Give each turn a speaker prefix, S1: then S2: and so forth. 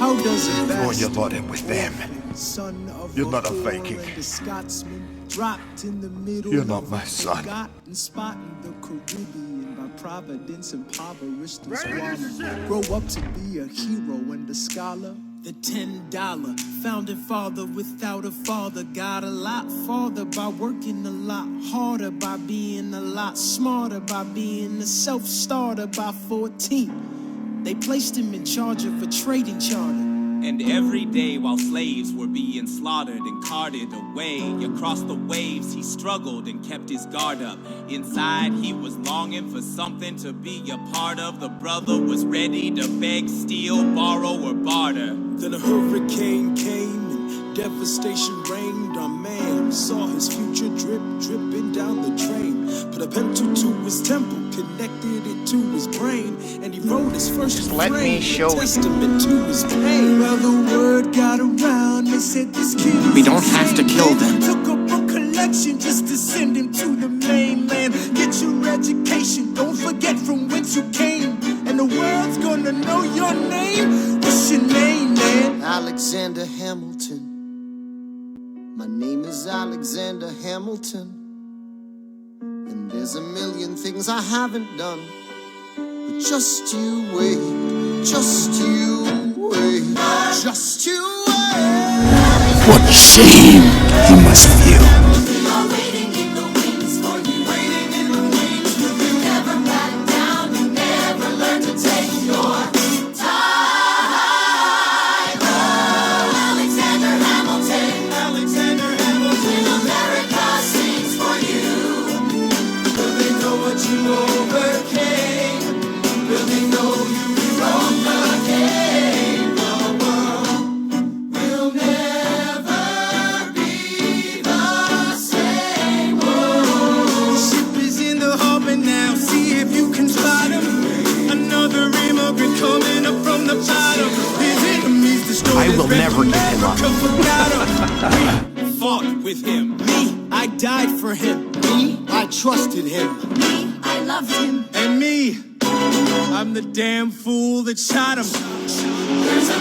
S1: How does it
S2: Throw your lot in with them. You're not a Viking. You're not my son.
S1: Spotting the Caribbean by Providence, impoverished and squalor. Grow up to be a hero and a scholar. The $10 founding father without a father got a lot farther by working a lot harder, by being a lot smarter, by being a self-starter. By 14, they placed him in charge of a trading charter.
S3: And every day while slaves were being slaughtered and carted away across the waves, he struggled and kept his guard up. Inside he was longing for something to be a part of. The brother was ready to beg, steal, borrow, or barter.
S1: Then a hurricane came and devastation reigned. Our man saw his future dripping down the drain. Put a pencil to his temple, connected it to his brain, and he wrote his first testament to his pain. Well, the word got around, they said this kid
S4: we don't have to kill them.
S1: Took up a collection just to send him to the mainland. Get your education, don't forget from whence you came, and the world's gonna know your name. What's your name, man?
S5: Alexander Hamilton. My name is Alexander Hamilton. And there's a million things I haven't done. But just you wait, just you wait, just you wait.
S4: What shame you must feel. I will never give him up.
S1: Fought with him. Me, I died for him. Me, I trusted him.
S6: Me, I loved him.
S1: And me, I'm the damn fool that shot him.
S6: There's a